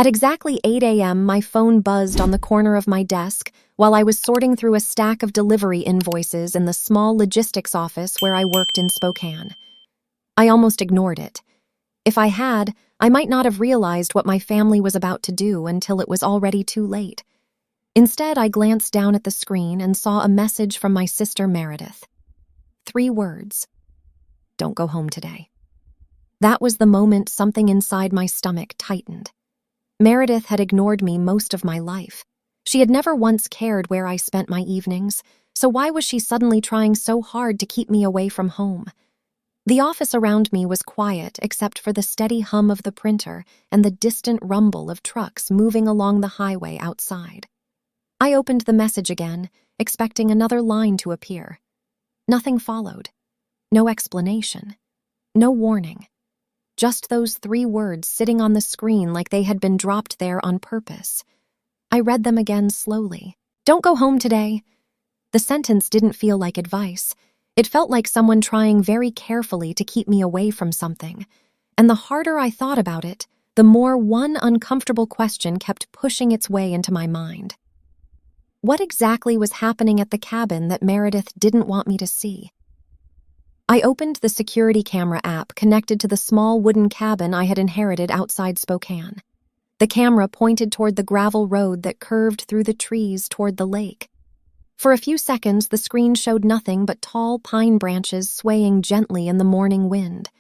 At exactly 8 a.m., my phone buzzed on the corner of my desk while I was sorting through a stack of delivery invoices in the small logistics office where I worked in Spokane. I almost ignored it. If I had, I might not have realized what my family was about to do until it was already too late. Instead, I glanced down at the screen and saw a message from my sister Meredith. 3 words. Don't go home today. That was the moment something inside my stomach tightened. Meredith had ignored me most of my life. She had never once cared where I spent my evenings, so why was she suddenly trying so hard to keep me away from home? The office around me was quiet except for the steady hum of the printer and the distant rumble of trucks moving along the highway outside. I opened the message again, expecting another line to appear. Nothing followed. No explanation. No warning. Just those 3 words sitting on the screen like they had been dropped there on purpose. I read them again slowly. Don't go home today. The sentence didn't feel like advice. It felt like someone trying very carefully to keep me away from something. And the harder I thought about it, the more one uncomfortable question kept pushing its way into my mind. What exactly was happening at the cabin that Meredith didn't want me to see? I opened the security camera app connected to the small wooden cabin I had inherited outside Spokane. The camera pointed toward the gravel road that curved through the trees toward the lake. For a few seconds, the screen showed nothing but tall pine branches swaying gently in the morning wind.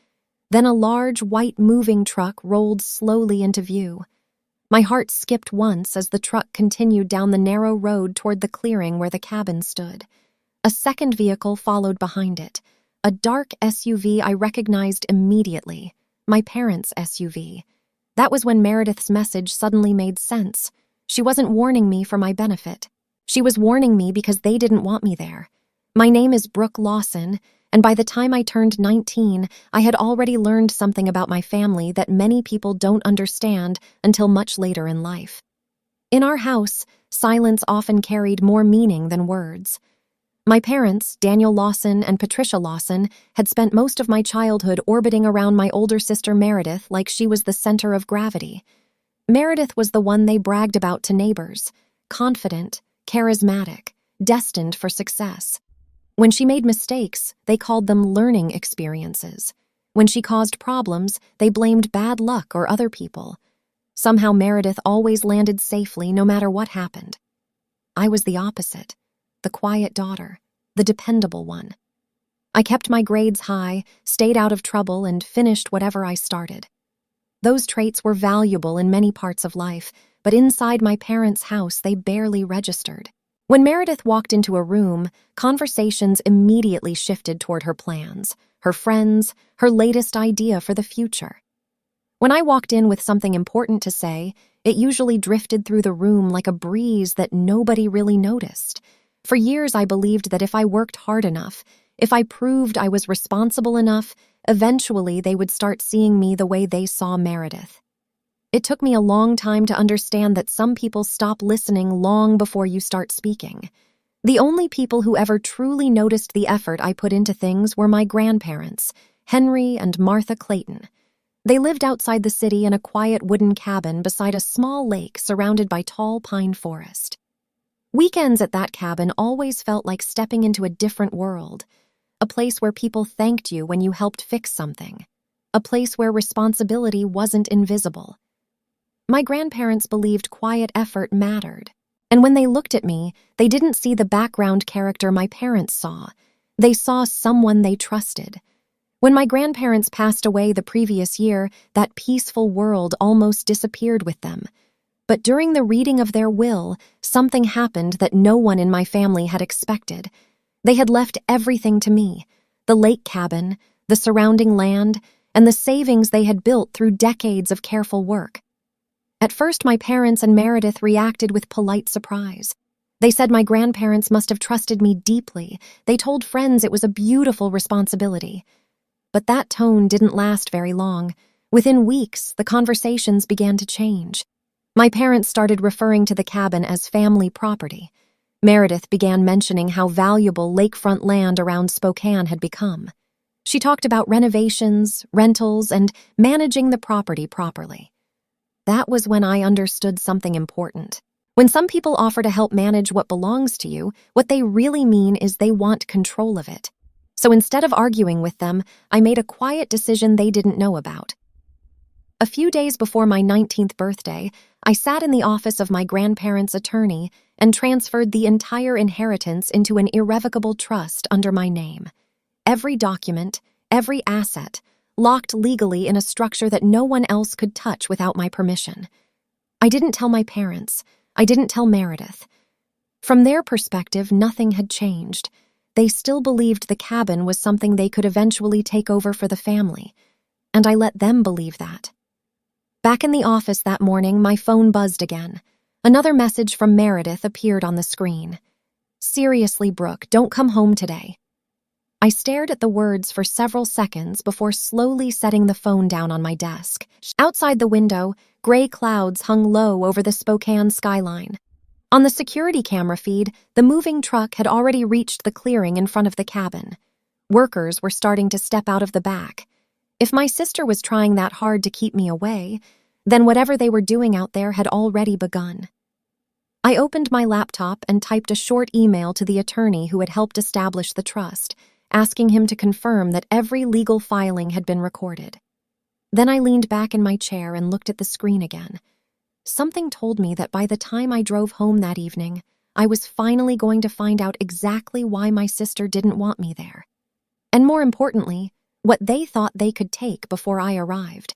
Then a large, white moving truck rolled slowly into view. My heart skipped once as the truck continued down the narrow road toward the clearing where the cabin stood. A second vehicle followed behind it. A dark SUV I recognized immediately, my parents' SUV. That was when Meredith's message suddenly made sense. She wasn't warning me for my benefit. She was warning me because they didn't want me there. My name is Brooke Lawson, and by the time I turned 19, I had already learned something about my family that many people don't understand until much later in life. In our house, silence often carried more meaning than words. My parents, Daniel Lawson and Patricia Lawson, had spent most of my childhood orbiting around my older sister Meredith like she was the center of gravity. Meredith was the one they bragged about to neighbors, confident, charismatic, destined for success. When she made mistakes, they called them learning experiences. When she caused problems, they blamed bad luck or other people. Somehow Meredith always landed safely no matter what happened. I was the opposite. The quiet daughter, the dependable one. I kept my grades high, stayed out of trouble, and finished whatever I started. Those traits were valuable in many parts of life, but inside my parents' house they barely registered. When Meredith walked into a room, conversations immediately shifted toward her plans, her friends, her latest idea for the future. When I walked in with something important to say, it usually drifted through the room like a breeze that nobody really noticed. For years, I believed that if I worked hard enough, if I proved I was responsible enough, eventually they would start seeing me the way they saw Meredith. It took me a long time to understand that some people stop listening long before you start speaking. The only people who ever truly noticed the effort I put into things were my grandparents, Henry and Martha Clayton. They lived outside the city in a quiet wooden cabin beside a small lake surrounded by tall pine forest. Weekends at that cabin always felt like stepping into a different world, a place where people thanked you when you helped fix something, a place where responsibility wasn't invisible. My grandparents believed quiet effort mattered, and when they looked at me, they didn't see the background character my parents saw. They saw someone they trusted. When my grandparents passed away the previous year, that peaceful world almost disappeared with them. But during the reading of their will, something happened that no one in my family had expected. They had left everything to me, the lake cabin, the surrounding land, and the savings they had built through decades of careful work. At first, my parents and Meredith reacted with polite surprise. They said my grandparents must have trusted me deeply. They told friends it was a beautiful responsibility. But that tone didn't last very long. Within weeks, the conversations began to change. My parents started referring to the cabin as family property. Meredith began mentioning how valuable lakefront land around Spokane had become. She talked about renovations, rentals, and managing the property properly. That was when I understood something important. When some people offer to help manage what belongs to you, what they really mean is they want control of it. So instead of arguing with them, I made a quiet decision they didn't know about. A few days before my 19th birthday, I sat in the office of my grandparents' attorney and transferred the entire inheritance into an irrevocable trust under my name. Every document, every asset, locked legally in a structure that no one else could touch without my permission. I didn't tell my parents. I didn't tell Meredith. From their perspective, nothing had changed. They still believed the cabin was something they could eventually take over for the family, and I let them believe that. Back in the office that morning, my phone buzzed again. Another message from Meredith appeared on the screen. "Seriously, Brooke, don't come home today." I stared at the words for several seconds before slowly setting the phone down on my desk. Outside the window, gray clouds hung low over the Spokane skyline. On the security camera feed, the moving truck had already reached the clearing in front of the cabin. Workers were starting to step out of the back. If my sister was trying that hard to keep me away, then whatever they were doing out there had already begun. I opened my laptop and typed a short email to the attorney who had helped establish the trust, asking him to confirm that every legal filing had been recorded. Then I leaned back in my chair and looked at the screen again. Something told me that by the time I drove home that evening, I was finally going to find out exactly why my sister didn't want me there. And more importantly, what they thought they could take before I arrived.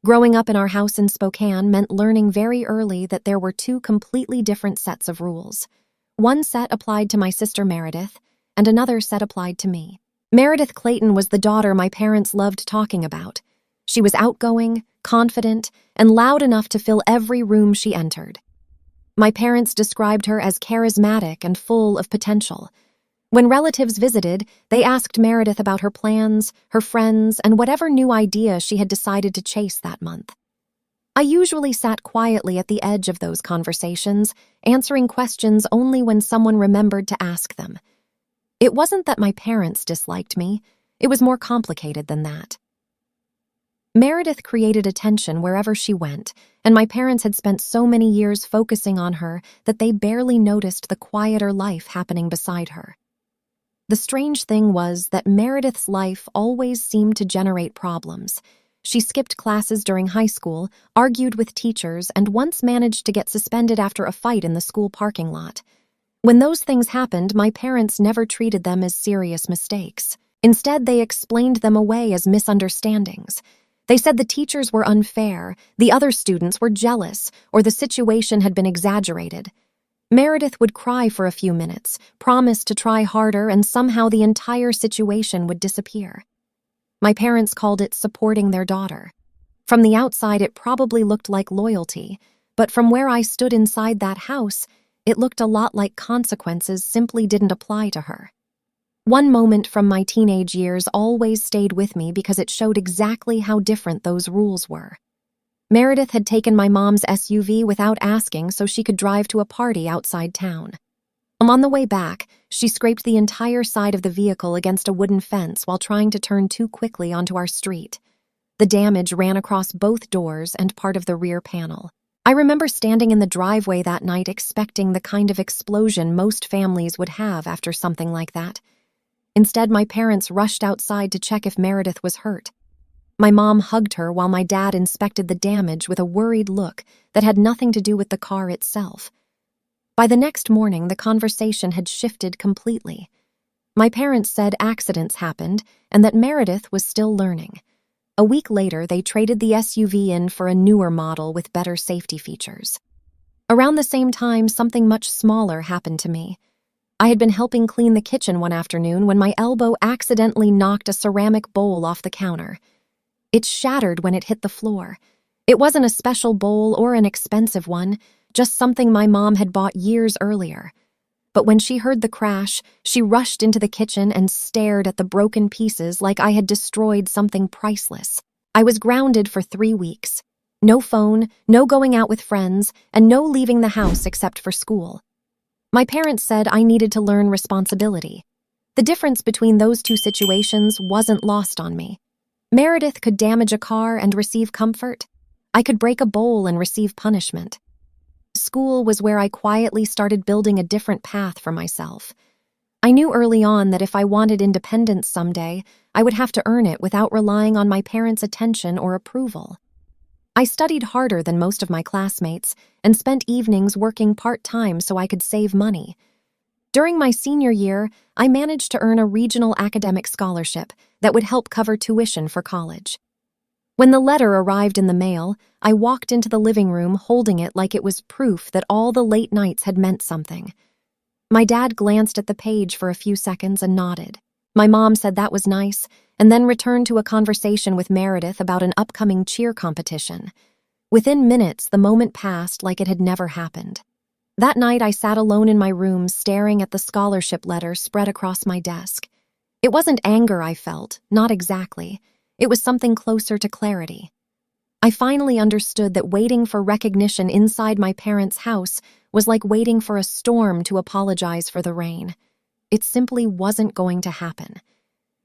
Growing up in our house in Spokane meant learning very early that there were two completely different sets of rules. One set applied to my sister Meredith, and another set applied to me. Meredith Clayton was the daughter my parents loved talking about. She was outgoing, confident, and loud enough to fill every room she entered. My parents described her as charismatic and full of potential. When relatives visited, they asked Meredith about her plans, her friends, and whatever new idea she had decided to chase that month. I usually sat quietly at the edge of those conversations, answering questions only when someone remembered to ask them. It wasn't that my parents disliked me. It was more complicated than that. Meredith created attention wherever she went, and my parents had spent so many years focusing on her that they barely noticed the quieter life happening beside her. The strange thing was that Meredith's life always seemed to generate problems. She skipped classes during high school, argued with teachers, and once managed to get suspended after a fight in the school parking lot. When those things happened, my parents never treated them as serious mistakes. Instead, they explained them away as misunderstandings. They said the teachers were unfair, the other students were jealous, or the situation had been exaggerated. Meredith would cry for a few minutes, promise to try harder, and somehow the entire situation would disappear. My parents called it supporting their daughter. From the outside, it probably looked like loyalty, but from where I stood inside that house, it looked a lot like consequences simply didn't apply to her. One moment from my teenage years always stayed with me because it showed exactly how different those rules were. Meredith had taken my mom's SUV without asking so she could drive to a party outside town. On the way back, she scraped the entire side of the vehicle against a wooden fence while trying to turn too quickly onto our street. The damage ran across both doors and part of the rear panel. I remember standing in the driveway that night expecting the kind of explosion most families would have after something like that. Instead, my parents rushed outside to check if Meredith was hurt. My mom hugged her while my dad inspected the damage with a worried look that had nothing to do with the car itself. By the next morning, the conversation had shifted completely. My parents said accidents happened and that Meredith was still learning. A week later, they traded the SUV in for a newer model with better safety features. Around the same time, something much smaller happened to me. I had been helping clean the kitchen one afternoon when my elbow accidentally knocked a ceramic bowl off the counter. It shattered when it hit the floor. It wasn't a special bowl or an expensive one, just something my mom had bought years earlier. But when she heard the crash, she rushed into the kitchen and stared at the broken pieces like I had destroyed something priceless. I was grounded for 3 weeks. No phone, no going out with friends, and no leaving the house except for school. My parents said I needed to learn responsibility. The difference between those two situations wasn't lost on me. Meredith could damage a car and receive comfort. I could break a bowl and receive punishment. School was where I quietly started building a different path for myself. I knew early on that if I wanted independence someday, I would have to earn it without relying on my parents' attention or approval. I studied harder than most of my classmates and spent evenings working part-time so I could save money. During my senior year, I managed to earn a regional academic scholarship that would help cover tuition for college. When the letter arrived in the mail, I walked into the living room holding it like it was proof that all the late nights had meant something. My dad glanced at the page for a few seconds and nodded. My mom said that was nice, and then returned to a conversation with Meredith about an upcoming cheer competition. Within minutes, the moment passed like it had never happened. That night, I sat alone in my room staring at the scholarship letter spread across my desk. It wasn't anger I felt, not exactly. It was something closer to clarity. I finally understood that waiting for recognition inside my parents' house was like waiting for a storm to apologize for the rain. It simply wasn't going to happen.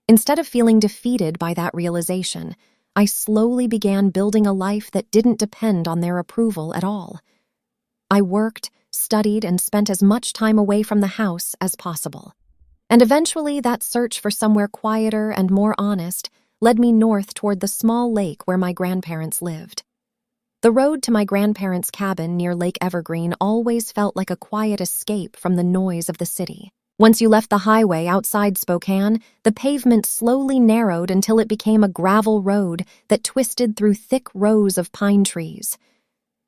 Instead of feeling defeated by that realization, I slowly began building a life that didn't depend on their approval at all. I worked, studied, and spent as much time away from the house as possible. And eventually, that search for somewhere quieter and more honest led me north toward the small lake where my grandparents lived. The road to my grandparents' cabin near Lake Evergreen always felt like a quiet escape from the noise of the city. Once you left the highway outside Spokane, the pavement slowly narrowed until it became a gravel road that twisted through thick rows of pine trees.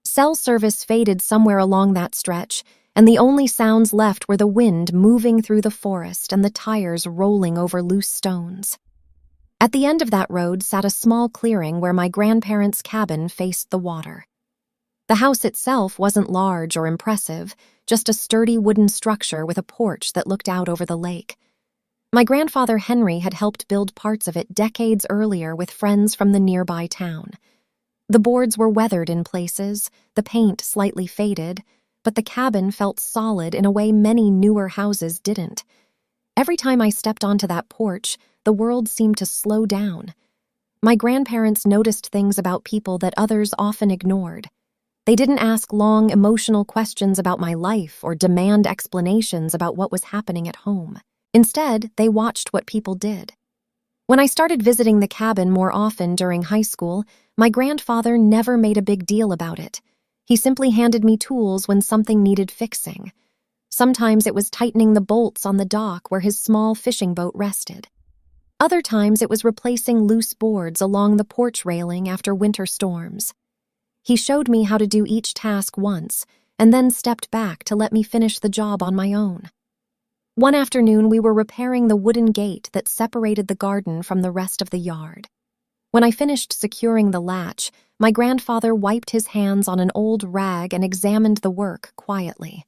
Cell service faded somewhere along that stretch, and the only sounds left were the wind moving through the forest and the tires rolling over loose stones. At the end of that road sat a small clearing where my grandparents' cabin faced the water. The house itself wasn't large or impressive, just a sturdy wooden structure with a porch that looked out over the lake. My grandfather Henry had helped build parts of it decades earlier with friends from the nearby town. The boards were weathered in places, the paint slightly faded, but the cabin felt solid in a way many newer houses didn't. Every time I stepped onto that porch, the world seemed to slow down. My grandparents noticed things about people that others often ignored. They didn't ask long, emotional questions about my life or demand explanations about what was happening at home. Instead, they watched what people did. When I started visiting the cabin more often during high school, my grandfather never made a big deal about it. He simply handed me tools when something needed fixing. Sometimes it was tightening the bolts on the dock where his small fishing boat rested. Other times it was replacing loose boards along the porch railing after winter storms. He showed me how to do each task once, and then stepped back to let me finish the job on my own. One afternoon, we were repairing the wooden gate that separated the garden from the rest of the yard. When I finished securing the latch, my grandfather wiped his hands on an old rag and examined the work quietly.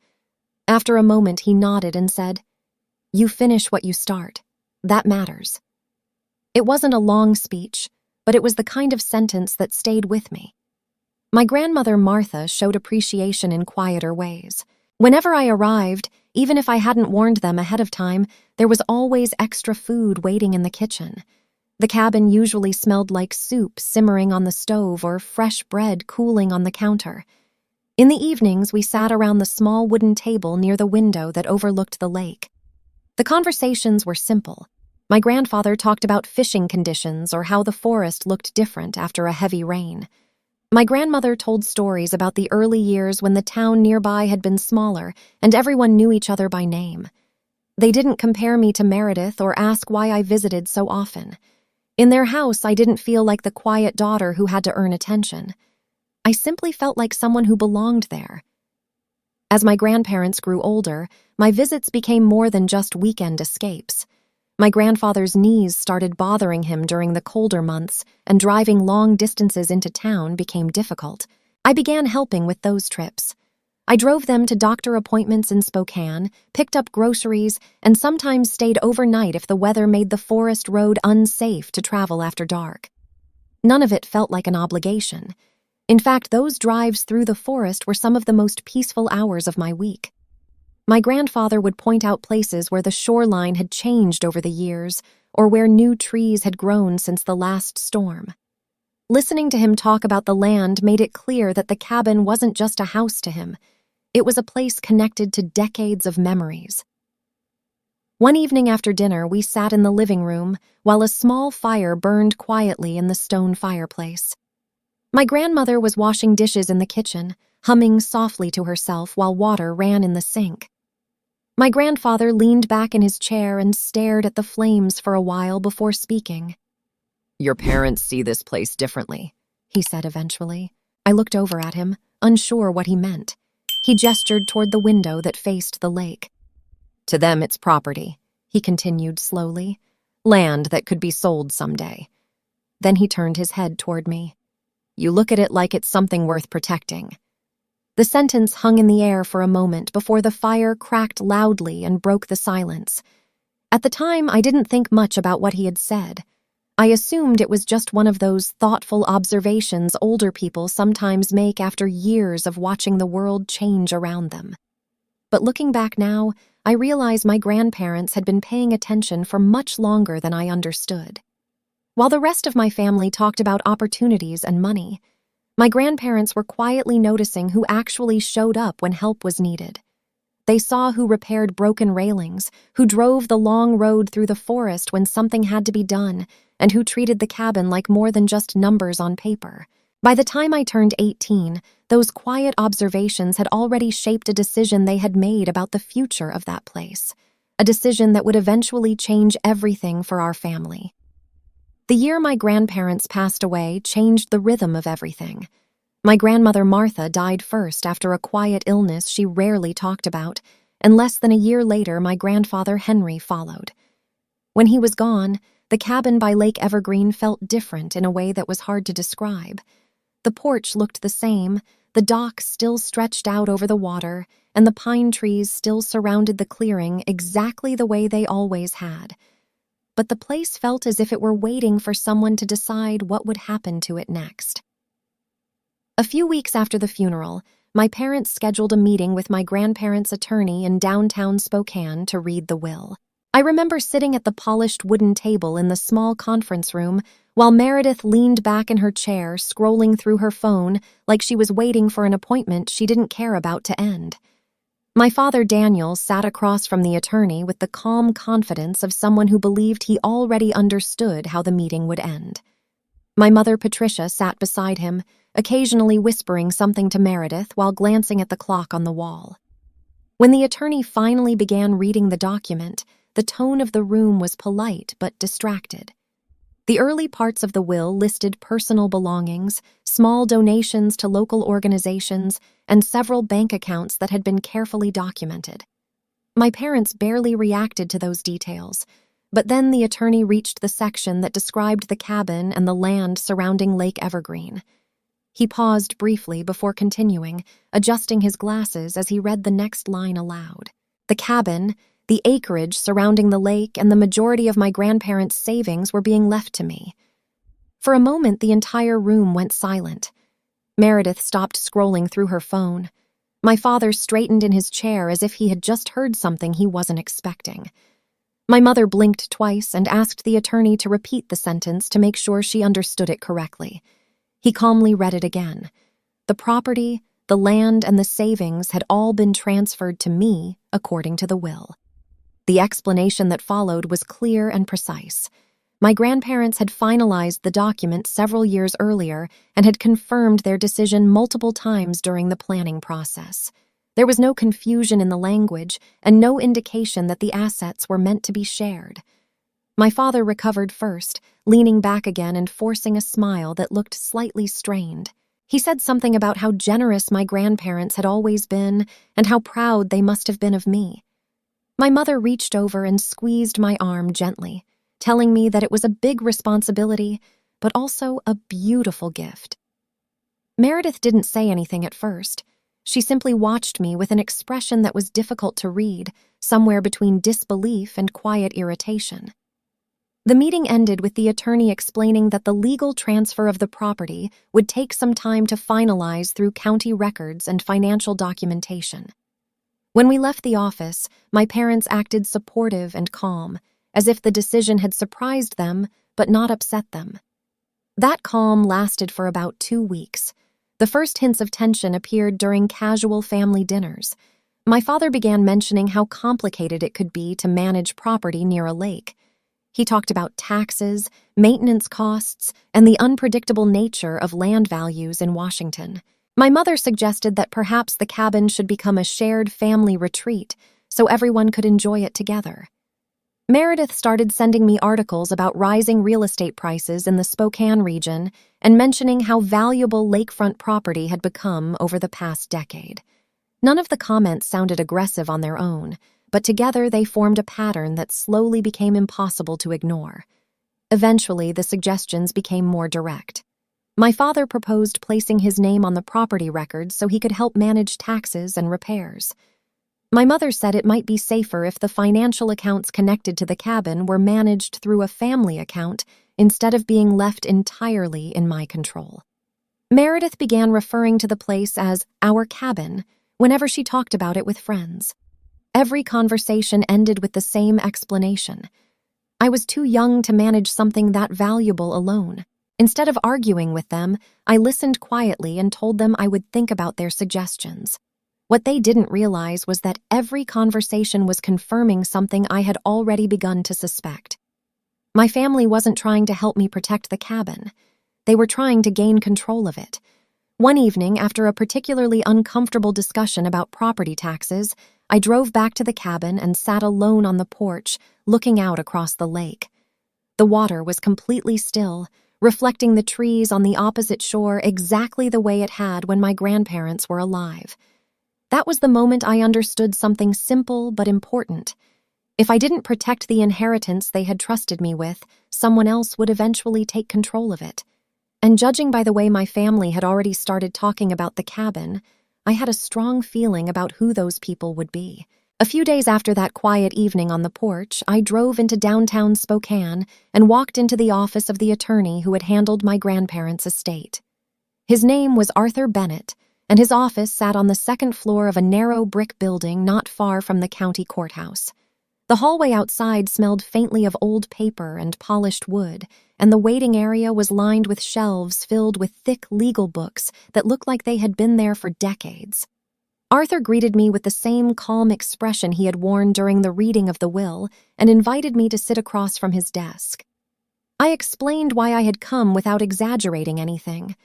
After a moment, he nodded and said, "You finish what you start. That matters." It wasn't a long speech, but it was the kind of sentence that stayed with me. My grandmother Martha showed appreciation in quieter ways. Whenever I arrived, even if I hadn't warned them ahead of time, there was always extra food waiting in the kitchen. The cabin usually smelled like soup simmering on the stove or fresh bread cooling on the counter. In the evenings, we sat around the small wooden table near the window that overlooked the lake. The conversations were simple. My grandfather talked about fishing conditions or how the forest looked different after a heavy rain. My grandmother told stories about the early years when the town nearby had been smaller and everyone knew each other by name. They didn't compare me to Meredith or ask why I visited so often. In their house, I didn't feel like the quiet daughter who had to earn attention. I simply felt like someone who belonged there. As my grandparents grew older, my visits became more than just weekend escapes. My grandfather's knees started bothering him during the colder months, and driving long distances into town became difficult. I began helping with those trips. I drove them to doctor appointments in Spokane, picked up groceries, and sometimes stayed overnight if the weather made the forest road unsafe to travel after dark. None of it felt like an obligation. In fact, those drives through the forest were some of the most peaceful hours of my week. My grandfather would point out places where the shoreline had changed over the years or where new trees had grown since the last storm. Listening to him talk about the land made it clear that the cabin wasn't just a house to him. It was a place connected to decades of memories. One evening after dinner, we sat in the living room while a small fire burned quietly in the stone fireplace. My grandmother was washing dishes in the kitchen, humming softly to herself while water ran in the sink. My grandfather leaned back in his chair and stared at the flames for a while before speaking. "Your parents see this place differently," he said eventually. I looked over at him, unsure what he meant. He gestured toward the window that faced the lake. "To them, it's property," he continued slowly. "Land that could be sold someday." Then he turned his head toward me. "You look at it like it's something worth protecting." The sentence hung in the air for a moment before the fire cracked loudly and broke the silence. At the time, I didn't think much about what he had said. I assumed it was just one of those thoughtful observations older people sometimes make after years of watching the world change around them. But looking back now, I realize my grandparents had been paying attention for much longer than I understood. While the rest of my family talked about opportunities and money, my grandparents were quietly noticing who actually showed up when help was needed. They saw who repaired broken railings, who drove the long road through the forest when something had to be done, and who treated the cabin like more than just numbers on paper. By the time I turned 18, those quiet observations had already shaped a decision they had made about the future of that place, a decision that would eventually change everything for our family. The year my grandparents passed away changed the rhythm of everything. My grandmother Martha died first after a quiet illness she rarely talked about, and less than a year later my grandfather Henry followed. When he was gone, the cabin by Lake Evergreen felt different in a way that was hard to describe. The porch looked the same, the dock still stretched out over the water, and the pine trees still surrounded the clearing exactly the way they always had. But the place felt as if it were waiting for someone to decide what would happen to it next. A few weeks after the funeral, my parents scheduled a meeting with my grandparents' attorney in downtown Spokane to read the will. I remember sitting at the polished wooden table in the small conference room while Meredith leaned back in her chair, scrolling through her phone like she was waiting for an appointment she didn't care about to end. My father Daniel sat across from the attorney with the calm confidence of someone who believed he already understood how the meeting would end. My mother Patricia sat beside him, occasionally whispering something to Meredith while glancing at the clock on the wall. When the attorney finally began reading the document, the tone of the room was polite but distracted. The early parts of the will listed personal belongings, small donations to local organizations, and several bank accounts that had been carefully documented. My parents barely reacted to those details, but then the attorney reached the section that described the cabin and the land surrounding Lake Evergreen. He paused briefly before continuing, adjusting his glasses as he read the next line aloud. The cabin, the acreage surrounding the lake, and the majority of my grandparents' savings were being left to me. For a moment, the entire room went silent. Meredith stopped scrolling through her phone. My father straightened in his chair as if he had just heard something he wasn't expecting. My mother blinked twice and asked the attorney to repeat the sentence to make sure she understood it correctly. He calmly read it again. The property, the land, and the savings had all been transferred to me according to the will. The explanation that followed was clear and precise. My grandparents had finalized the document several years earlier and had confirmed their decision multiple times during the planning process. There was no confusion in the language and no indication that the assets were meant to be shared. My father recovered first, leaning back again and forcing a smile that looked slightly strained. He said something about how generous my grandparents had always been and how proud they must have been of me. My mother reached over and squeezed my arm gently, telling me that it was a big responsibility, but also a beautiful gift. Meredith didn't say anything at first. She simply watched me with an expression that was difficult to read, somewhere between disbelief and quiet irritation. The meeting ended with the attorney explaining that the legal transfer of the property would take some time to finalize through county records and financial documentation. When we left the office, my parents acted supportive and calm, as if the decision had surprised them but not upset them. That calm lasted for about 2 weeks. The first hints of tension appeared during casual family dinners. My father began mentioning how complicated it could be to manage property near a lake. He talked about taxes, maintenance costs, and the unpredictable nature of land values in Washington. My mother suggested that perhaps the cabin should become a shared family retreat so everyone could enjoy it together. Meredith started sending me articles about rising real estate prices in the Spokane region and mentioning how valuable lakefront property had become over the past decade. None of the comments sounded aggressive on their own, but together they formed a pattern that slowly became impossible to ignore. Eventually, the suggestions became more direct. My father proposed placing his name on the property records so he could help manage taxes and repairs. My mother said it might be safer if the financial accounts connected to the cabin were managed through a family account instead of being left entirely in my control. Meredith began referring to the place as our cabin whenever she talked about it with friends. Every conversation ended with the same explanation. I was too young to manage something that valuable alone. Instead of arguing with them, I listened quietly and told them I would think about their suggestions. What they didn't realize was that every conversation was confirming something I had already begun to suspect. My family wasn't trying to help me protect the cabin. They were trying to gain control of it. One evening, after a particularly uncomfortable discussion about property taxes, I drove back to the cabin and sat alone on the porch, looking out across the lake. The water was completely still, reflecting the trees on the opposite shore exactly the way it had when my grandparents were alive. That was the moment I understood something simple but important. If I didn't protect the inheritance they had trusted me with, someone else would eventually take control of it. And judging by the way my family had already started talking about the cabin, I had a strong feeling about who those people would be. A few days after that quiet evening on the porch, I drove into downtown Spokane and walked into the office of the attorney who had handled my grandparents' estate. His name was Arthur Bennett, and his office sat on the second floor of a narrow brick building not far from the county courthouse. The hallway outside smelled faintly of old paper and polished wood, and the waiting area was lined with shelves filled with thick legal books that looked like they had been there for decades. Arthur greeted me with the same calm expression he had worn during the reading of the will and invited me to sit across from his desk. I explained why I had come without exaggerating anything.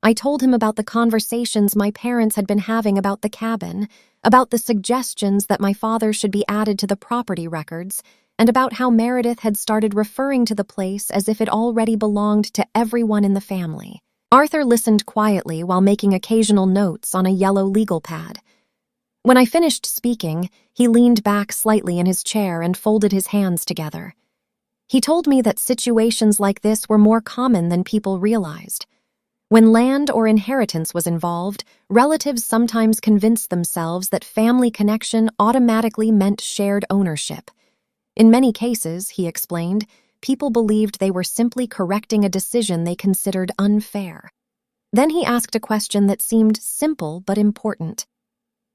I told him about the conversations my parents had been having about the cabin, about the suggestions that my father should be added to the property records, and about how Meredith had started referring to the place as if it already belonged to everyone in the family. Arthur listened quietly while making occasional notes on a yellow legal pad. When I finished speaking, he leaned back slightly in his chair and folded his hands together. He told me that situations like this were more common than people realized. When land or inheritance was involved, relatives sometimes convinced themselves that family connection automatically meant shared ownership. In many cases, he explained, people believed they were simply correcting a decision they considered unfair. Then he asked a question that seemed simple but important.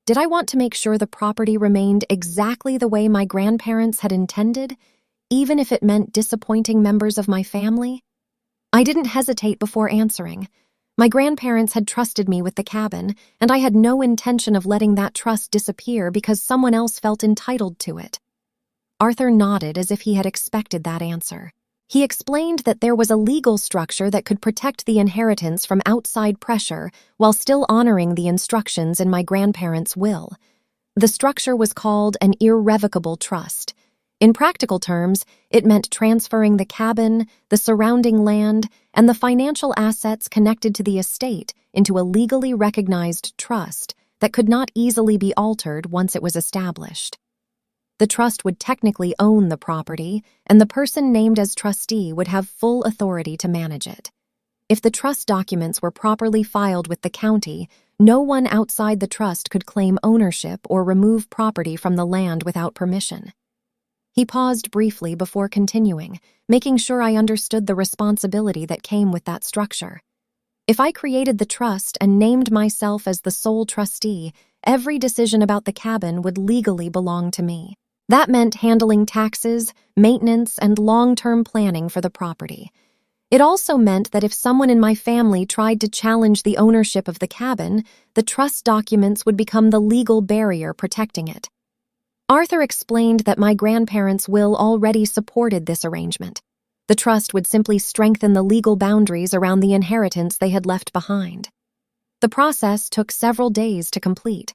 Did I want to make sure the property remained exactly the way my grandparents had intended, even if it meant disappointing members of my family? I didn't hesitate before answering. My grandparents had trusted me with the cabin, and I had no intention of letting that trust disappear because someone else felt entitled to it. Arthur nodded as if he had expected that answer. He explained that there was a legal structure that could protect the inheritance from outside pressure while still honoring the instructions in my grandparents' will. The structure was called an irrevocable trust. In practical terms, it meant transferring the cabin, the surrounding land, and the financial assets connected to the estate into a legally recognized trust that could not easily be altered once it was established. The trust would technically own the property, and the person named as trustee would have full authority to manage it. If the trust documents were properly filed with the county, no one outside the trust could claim ownership or remove property from the land without permission. He paused briefly before continuing, making sure I understood the responsibility that came with that structure. If I created the trust and named myself as the sole trustee, every decision about the cabin would legally belong to me. That meant handling taxes, maintenance, and long-term planning for the property. It also meant that if someone in my family tried to challenge the ownership of the cabin, the trust documents would become the legal barrier protecting it. Arthur explained that my grandparents' will already supported this arrangement. The trust would simply strengthen the legal boundaries around the inheritance they had left behind. The process took several days to complete.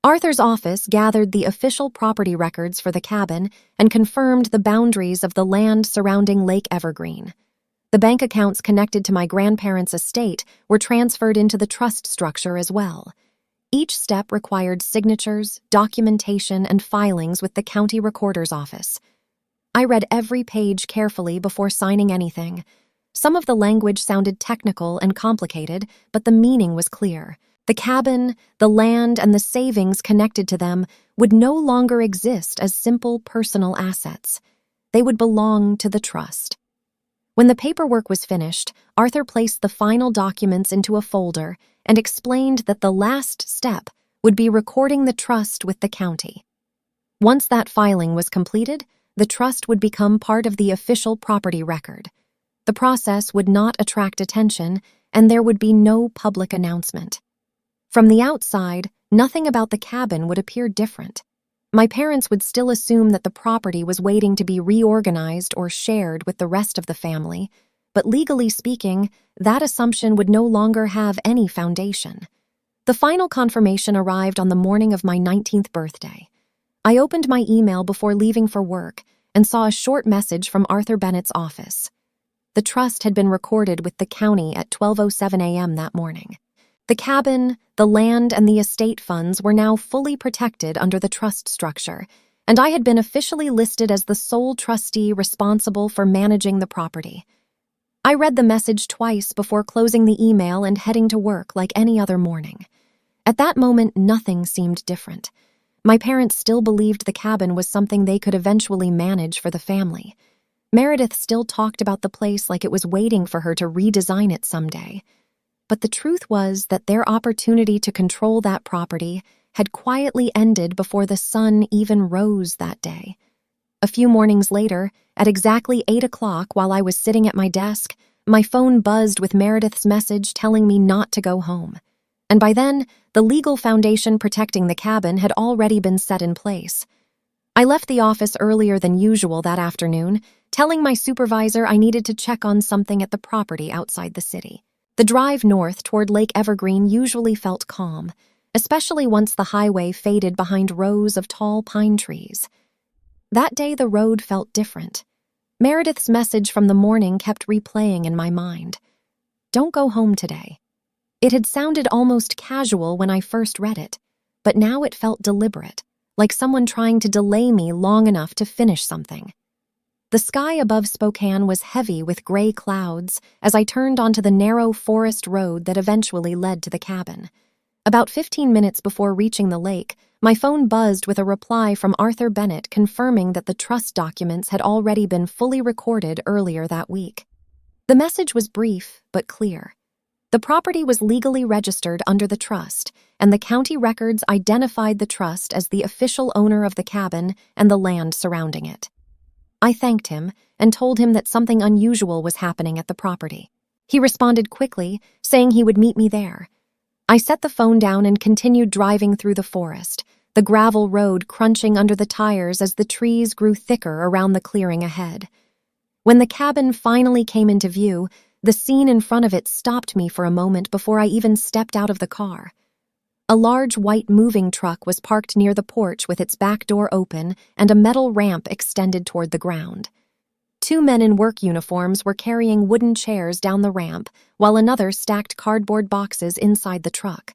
Arthur's office gathered the official property records for the cabin and confirmed the boundaries of the land surrounding Lake Evergreen. The bank accounts connected to my grandparents' estate were transferred into the trust structure as well. Each step required signatures, documentation, and filings with the county recorder's office. I read every page carefully before signing anything. Some of the language sounded technical and complicated, but the meaning was clear. The cabin, the land, and the savings connected to them would no longer exist as simple personal assets. They would belong to the trust. When the paperwork was finished, Arthur placed the final documents into a folder and explained that the last step would be recording the trust with the county. Once that filing was completed, the trust would become part of the official property record. The process would not attract attention, and there would be no public announcement. From the outside, nothing about the cabin would appear different. My parents would still assume that the property was waiting to be reorganized or shared with the rest of the family, but legally speaking, that assumption would no longer have any foundation. The final confirmation arrived on the morning of my 19th birthday. I opened my email before leaving for work and saw a short message from Arthur Bennett's office. The trust had been recorded with the county at 12:07 a.m. that morning. The cabin, the land, and the estate funds were now fully protected under the trust structure, and I had been officially listed as the sole trustee responsible for managing the property. I read the message twice before closing the email and heading to work like any other morning. At that moment, nothing seemed different. My parents still believed the cabin was something they could eventually manage for the family. Meredith still talked about the place like it was waiting for her to redesign it someday. But the truth was that their opportunity to control that property had quietly ended before the sun even rose that day. A few mornings later, at exactly 8 o'clock while I was sitting at my desk, my phone buzzed with Meredith's message telling me not to go home. And by then, the legal foundation protecting the cabin had already been set in place. I left the office earlier than usual that afternoon, telling my supervisor I needed to check on something at the property outside the city. The drive north toward Lake Evergreen usually felt calm, especially once the highway faded behind rows of tall pine trees. That day the road felt different. Meredith's message from the morning kept replaying in my mind. "Don't go home today." It had sounded almost casual when I first read it, but now it felt deliberate, like someone trying to delay me long enough to finish something. The sky above Spokane was heavy with gray clouds as I turned onto the narrow forest road that eventually led to the cabin. About 15 minutes before reaching the lake, my phone buzzed with a reply from Arthur Bennett confirming that the trust documents had already been fully recorded earlier that week. The message was brief but clear. The property was legally registered under the trust, and the county records identified the trust as the official owner of the cabin and the land surrounding it. I thanked him and told him that something unusual was happening at the property. He responded quickly, saying he would meet me there. I set the phone down and continued driving through the forest, the gravel road crunching under the tires as the trees grew thicker around the clearing ahead. When the cabin finally came into view, the scene in front of it stopped me for a moment before I even stepped out of the car. A large white moving truck was parked near the porch with its back door open and a metal ramp extended toward the ground. Two men in work uniforms were carrying wooden chairs down the ramp, while another stacked cardboard boxes inside the truck.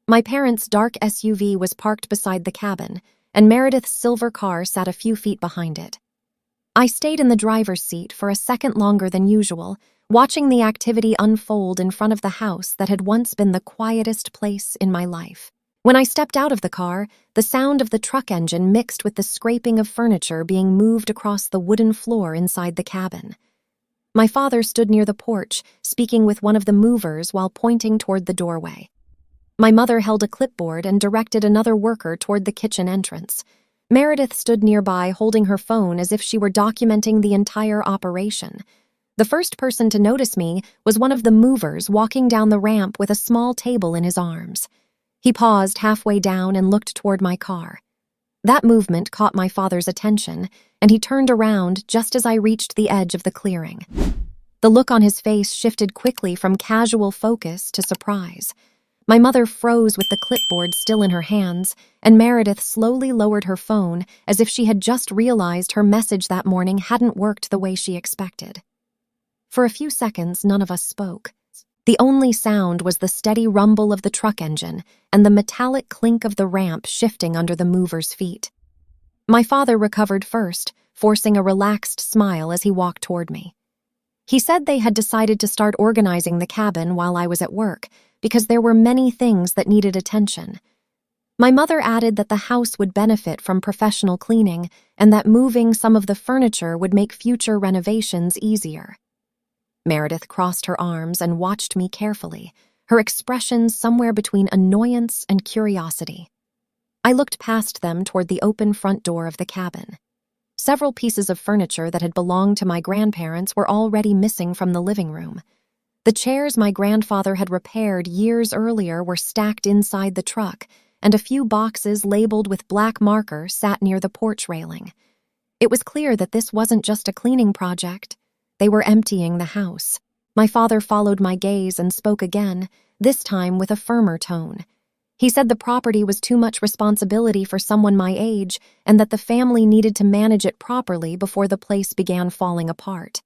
My parents' dark SUV was parked beside the cabin, and Meredith's silver car sat a few feet behind it. I stayed in the driver's seat for a second longer than usual, watching the activity unfold in front of the house that had once been the quietest place in my life. When I stepped out of the car, the sound of the truck engine mixed with the scraping of furniture being moved across the wooden floor inside the cabin. My father stood near the porch, speaking with one of the movers while pointing toward the doorway. My mother held a clipboard and directed another worker toward the kitchen entrance. Meredith stood nearby holding her phone as if she were documenting the entire operation. The first person to notice me was one of the movers walking down the ramp with a small table in his arms. He paused halfway down and looked toward my car. That movement caught my father's attention, and he turned around just as I reached the edge of the clearing. The look on his face shifted quickly from casual focus to surprise. My mother froze with the clipboard still in her hands, and Meredith slowly lowered her phone as if she had just realized her message that morning hadn't worked the way she expected. For a few seconds, none of us spoke. The only sound was the steady rumble of the truck engine and the metallic clink of the ramp shifting under the mover's feet. My father recovered first, forcing a relaxed smile as he walked toward me. He said they had decided to start organizing the cabin while I was at work because there were many things that needed attention. My mother added that the house would benefit from professional cleaning and that moving some of the furniture would make future renovations easier. Meredith crossed her arms and watched me carefully, her expression somewhere between annoyance and curiosity. I looked past them toward the open front door of the cabin. Several pieces of furniture that had belonged to my grandparents were already missing from the living room. The chairs my grandfather had repaired years earlier were stacked inside the truck, and a few boxes labeled with black marker sat near the porch railing. It was clear that this wasn't just a cleaning project. They were emptying the house. My father followed my gaze and spoke again, this time with a firmer tone. He said the property was too much responsibility for someone my age and that the family needed to manage it properly before the place began falling apart.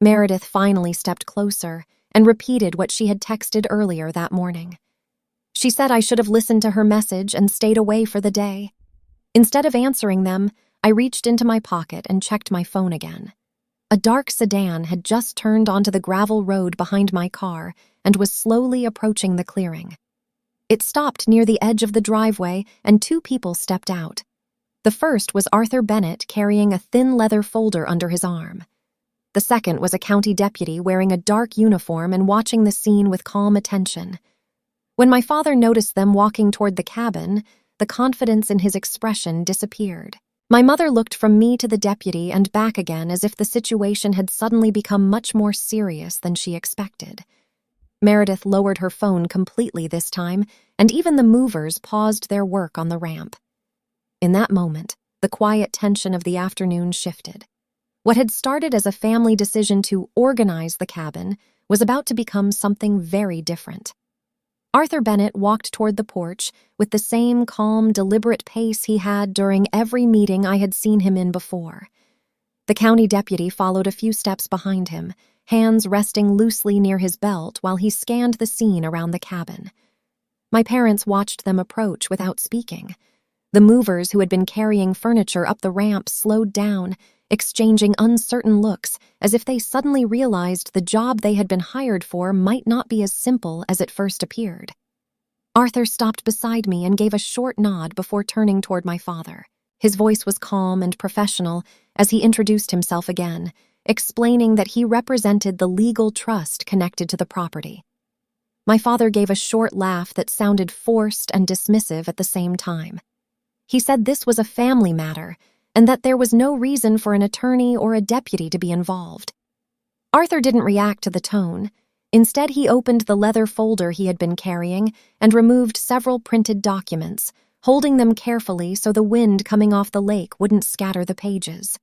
Meredith finally stepped closer and repeated what she had texted earlier that morning. She said I should have listened to her message and stayed away for the day. Instead of answering them, I reached into my pocket and checked my phone again. A dark sedan had just turned onto the gravel road behind my car and was slowly approaching the clearing. It stopped near the edge of the driveway and two people stepped out. The first was Arthur Bennett carrying a thin leather folder under his arm. The second was a county deputy wearing a dark uniform and watching the scene with calm attention. When my father noticed them walking toward the cabin, the confidence in his expression disappeared. My mother looked from me to the deputy and back again as if the situation had suddenly become much more serious than she expected. Meredith lowered her phone completely this time, and even the movers paused their work on the ramp. In that moment, the quiet tension of the afternoon shifted. What had started as a family decision to organize the cabin was about to become something very different. Arthur Bennett walked toward the porch with the same calm, deliberate pace he had during every meeting I had seen him in before. The county deputy followed a few steps behind him, hands resting loosely near his belt while he scanned the scene around the cabin. My parents watched them approach without speaking. The movers who had been carrying furniture up the ramp slowed down, exchanging uncertain looks as if they suddenly realized the job they had been hired for might not be as simple as it first appeared. Arthur stopped beside me and gave a short nod before turning toward my father. His voice was calm and professional as he introduced himself again, explaining that he represented the legal trust connected to the property. My father gave a short laugh that sounded forced and dismissive at the same time. He said this was a family matter, and that there was no reason for an attorney or a deputy to be involved. Arthur didn't react to the tone. Instead, he opened the leather folder he had been carrying and removed several printed documents, holding them carefully so the wind coming off the lake wouldn't scatter the pages.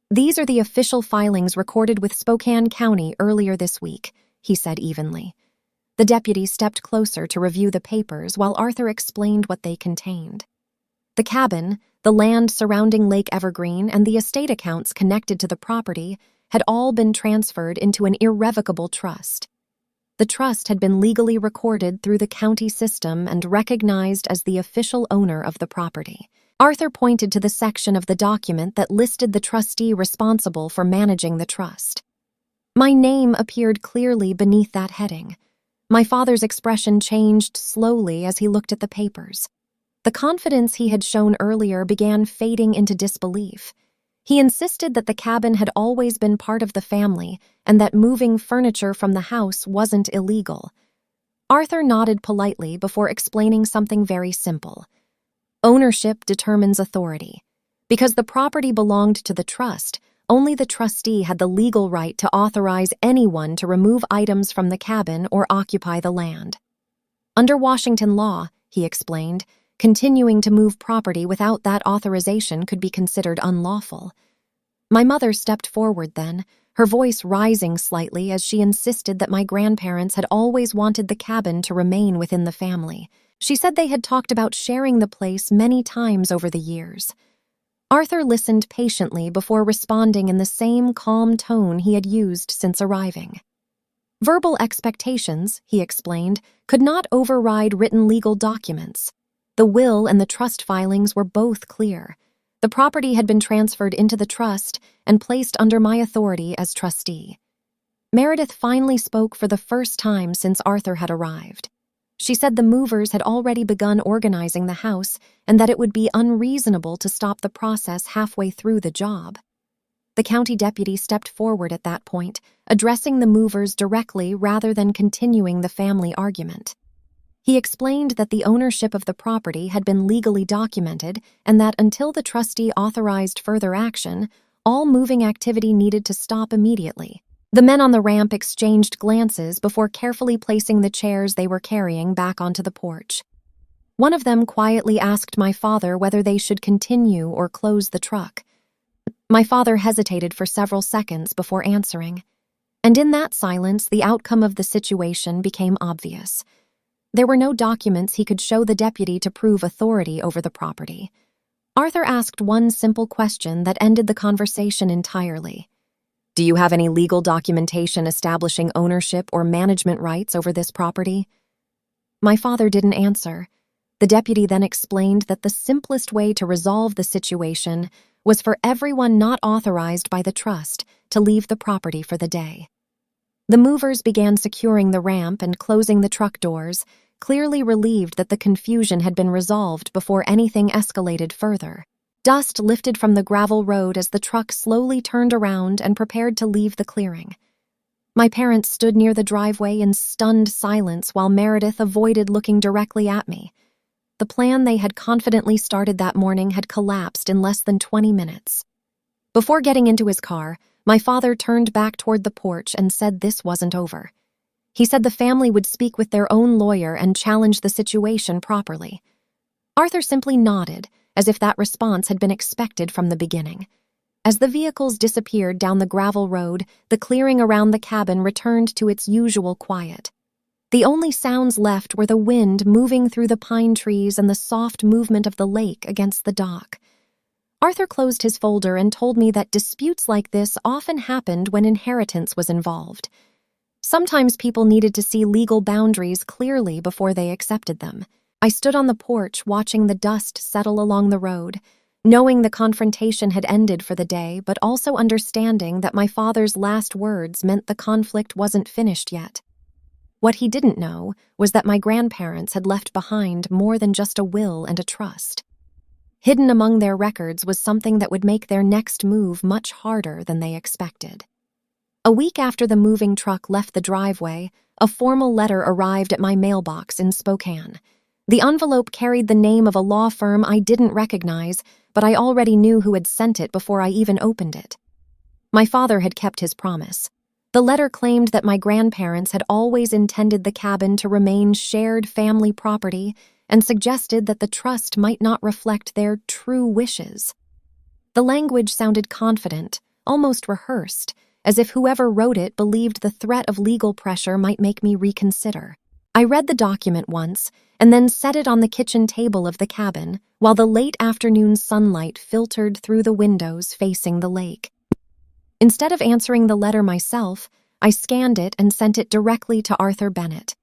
"These are the official filings recorded with Spokane County earlier this week," he said evenly. The deputy stepped closer to review the papers while Arthur explained what they contained. The cabin, the land surrounding Lake Evergreen, and the estate accounts connected to the property had all been transferred into an irrevocable trust. The trust had been legally recorded through the county system and recognized as the official owner of the property. Arthur pointed to the section of the document that listed the trustee responsible for managing the trust. My name appeared clearly beneath that heading. My father's expression changed slowly as he looked at the papers. The confidence he had shown earlier began fading into disbelief. He insisted that the cabin had always been part of the family and that moving furniture from the house wasn't illegal. Arthur nodded politely before explaining something very simple. Ownership determines authority. Because the property belonged to the trust, Only the trustee had the legal right to authorize anyone to remove items from the cabin or occupy the land. Under Washington law, he explained, continuing to move property without that authorization could be considered unlawful. My mother stepped forward then, her voice rising slightly as she insisted that my grandparents had always wanted the cabin to remain within the family. She said they had talked about sharing the place many times over the years. Arthur listened patiently before responding in the same calm tone he had used since arriving. Verbal expectations, he explained, could not override written legal documents. The will and the trust filings were both clear. The property had been transferred into the trust and placed under my authority as trustee. Meredith finally spoke for the first time since Arthur had arrived. She said the movers had already begun organizing the house and that it would be unreasonable to stop the process halfway through the job. The county deputy stepped forward at that point, addressing the movers directly rather than continuing the family argument. He explained that the ownership of the property had been legally documented and that until the trustee authorized further action, all moving activity needed to stop immediately. The men on the ramp exchanged glances before carefully placing the chairs they were carrying back onto the porch. One of them quietly asked my father whether they should continue or close the truck. My father hesitated for several seconds before answering, and in that silence, the outcome of the situation became obvious. There were no documents he could show the deputy to prove authority over the property. Arthur asked one simple question that ended the conversation entirely. "Do you have any legal documentation establishing ownership or management rights over this property?" My father didn't answer. The deputy then explained that the simplest way to resolve the situation was for everyone not authorized by the trust to leave the property for the day. The movers began securing the ramp and closing the truck doors, clearly relieved that the confusion had been resolved before anything escalated further. Dust lifted from the gravel road as the truck slowly turned around and prepared to leave the clearing. My parents stood near the driveway in stunned silence while Meredith avoided looking directly at me. The plan they had confidently started that morning had collapsed in less than 20 minutes. Before getting into his car, my father turned back toward the porch and said this wasn't over. He said the family would speak with their own lawyer and challenge the situation properly. Arthur simply nodded, as if that response had been expected from the beginning. As the vehicles disappeared down the gravel road, the clearing around the cabin returned to its usual quiet. The only sounds left were the wind moving through the pine trees and the soft movement of the lake against the dock. Arthur closed his folder and told me that disputes like this often happened when inheritance was involved. Sometimes people needed to see legal boundaries clearly before they accepted them. I stood on the porch watching the dust settle along the road, knowing the confrontation had ended for the day, but also understanding that my father's last words meant the conflict wasn't finished yet. What he didn't know was that my grandparents had left behind more than just a will and a trust. Hidden among their records was something that would make their next move much harder than they expected. A week after the moving truck left the driveway, a formal letter arrived at my mailbox in Spokane. The envelope carried the name of a law firm I didn't recognize, but I already knew who had sent it before I even opened it. My father had kept his promise. The letter claimed that my grandparents had always intended the cabin to remain shared family property and suggested that the trust might not reflect their true wishes. The language sounded confident, almost rehearsed, as if whoever wrote it believed the threat of legal pressure might make me reconsider. I read the document once and then set it on the kitchen table of the cabin while the late afternoon sunlight filtered through the windows facing the lake. Instead of answering the letter myself, I scanned it and sent it directly to Arthur Bennett.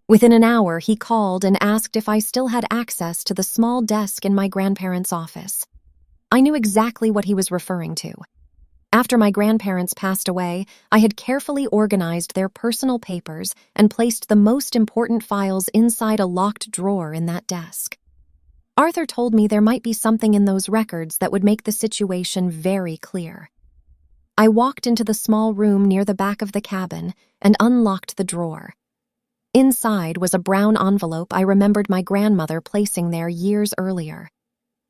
Within an hour, he called and asked if I still had access to the small desk in my grandparents' office. I knew exactly what he was referring to. After my grandparents passed away, I had carefully organized their personal papers and placed the most important files inside a locked drawer in that desk. Arthur told me there might be something in those records that would make the situation very clear. I walked into the small room near the back of the cabin and unlocked the drawer. Inside was a brown envelope I remembered my grandmother placing there years earlier.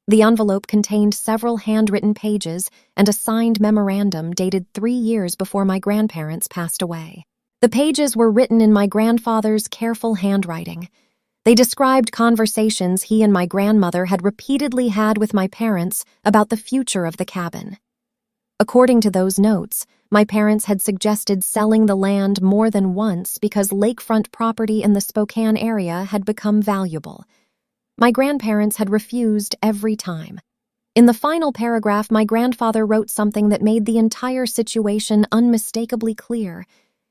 The envelope contained several handwritten pages and a signed memorandum dated 3 years before my grandparents passed away. The pages were written in my grandfather's careful handwriting. They described conversations he and my grandmother had repeatedly had with my parents about the future of the cabin. According to those notes, my parents had suggested selling the land more than once because lakefront property in the Spokane area had become valuable. My grandparents had refused every time. In the final paragraph, my grandfather wrote something that made the entire situation unmistakably clear.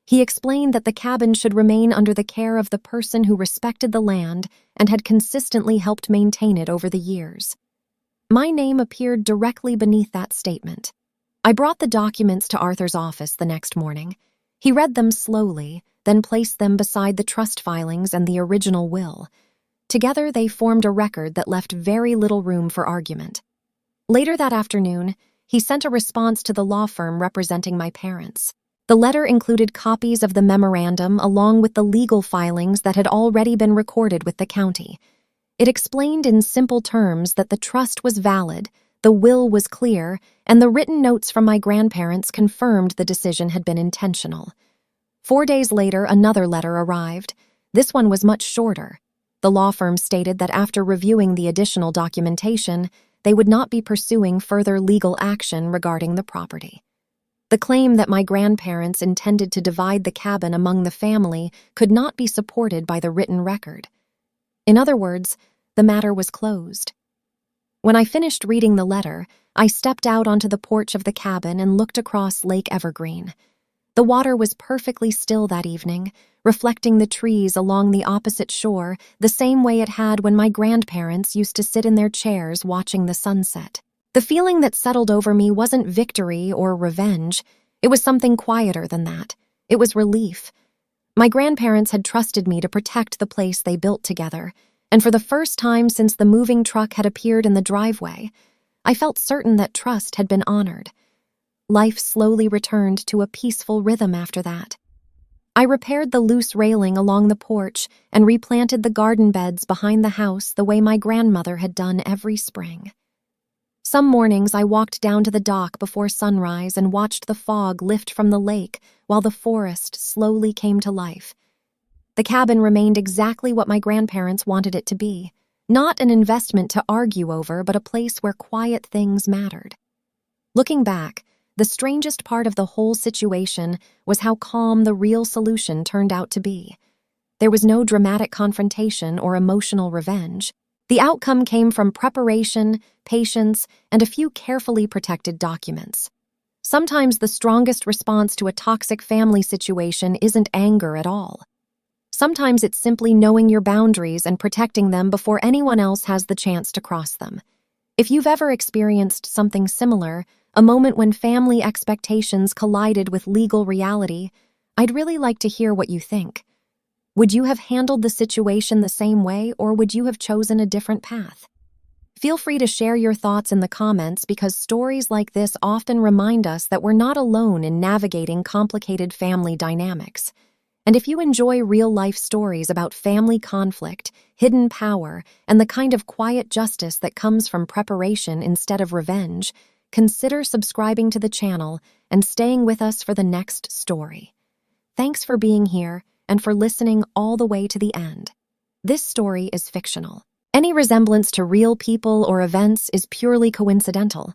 He explained that the cabin should remain under the care of the person who respected the land and had consistently helped maintain it over the years. My name appeared directly beneath that statement. I brought the documents to Arthur's office the next morning. He read them slowly, then placed them beside the trust filings and the original will. Together, they formed a record that left very little room for argument. Later that afternoon, he sent a response to the law firm representing my parents. The letter included copies of the memorandum along with the legal filings that had already been recorded with the county. It explained in simple terms that the trust was valid, the will was clear, and the written notes from my grandparents confirmed the decision had been intentional. 4 days later, another letter arrived. This one was much shorter. The law firm stated that after reviewing the additional documentation, they would not be pursuing further legal action regarding the property. The claim that my grandparents intended to divide the cabin among the family could not be supported by the written record. In other words, the matter was closed. When I finished reading the letter, I stepped out onto the porch of the cabin and looked across Lake Evergreen. The water was perfectly still that evening, reflecting the trees along the opposite shore the same way it had when my grandparents used to sit in their chairs watching the sunset. The feeling that settled over me wasn't victory or revenge. It was something quieter than that. It was relief. My grandparents had trusted me to protect the place they built together, and for the first time since the moving truck had appeared in the driveway, I felt certain that trust had been honored. Life slowly returned to a peaceful rhythm after that. I repaired the loose railing along the porch and replanted the garden beds behind the house the way my grandmother had done every spring. Some mornings I walked down to the dock before sunrise and watched the fog lift from the lake while the forest slowly came to life. The cabin remained exactly what my grandparents wanted it to be, not an investment to argue over, but a place where quiet things mattered. Looking back, the strangest part of the whole situation was how calm the real solution turned out to be. There was no dramatic confrontation or emotional revenge. The outcome came from preparation, patience, and a few carefully protected documents. Sometimes the strongest response to a toxic family situation isn't anger at all. Sometimes it's simply knowing your boundaries and protecting them before anyone else has the chance to cross them. If you've ever experienced something similar, a moment when family expectations collided with legal reality, I'd really like to hear what you think. Would you have handled the situation the same way, or would you have chosen a different path? Feel free to share your thoughts in the comments because stories like this often remind us that we're not alone in navigating complicated family dynamics. And if you enjoy real-life stories about family conflict, hidden power, and the kind of quiet justice that comes from preparation instead of revenge, consider subscribing to the channel and staying with us for the next story. Thanks for being here and for listening all the way to the end. This story is fictional. Any resemblance to real people or events is purely coincidental.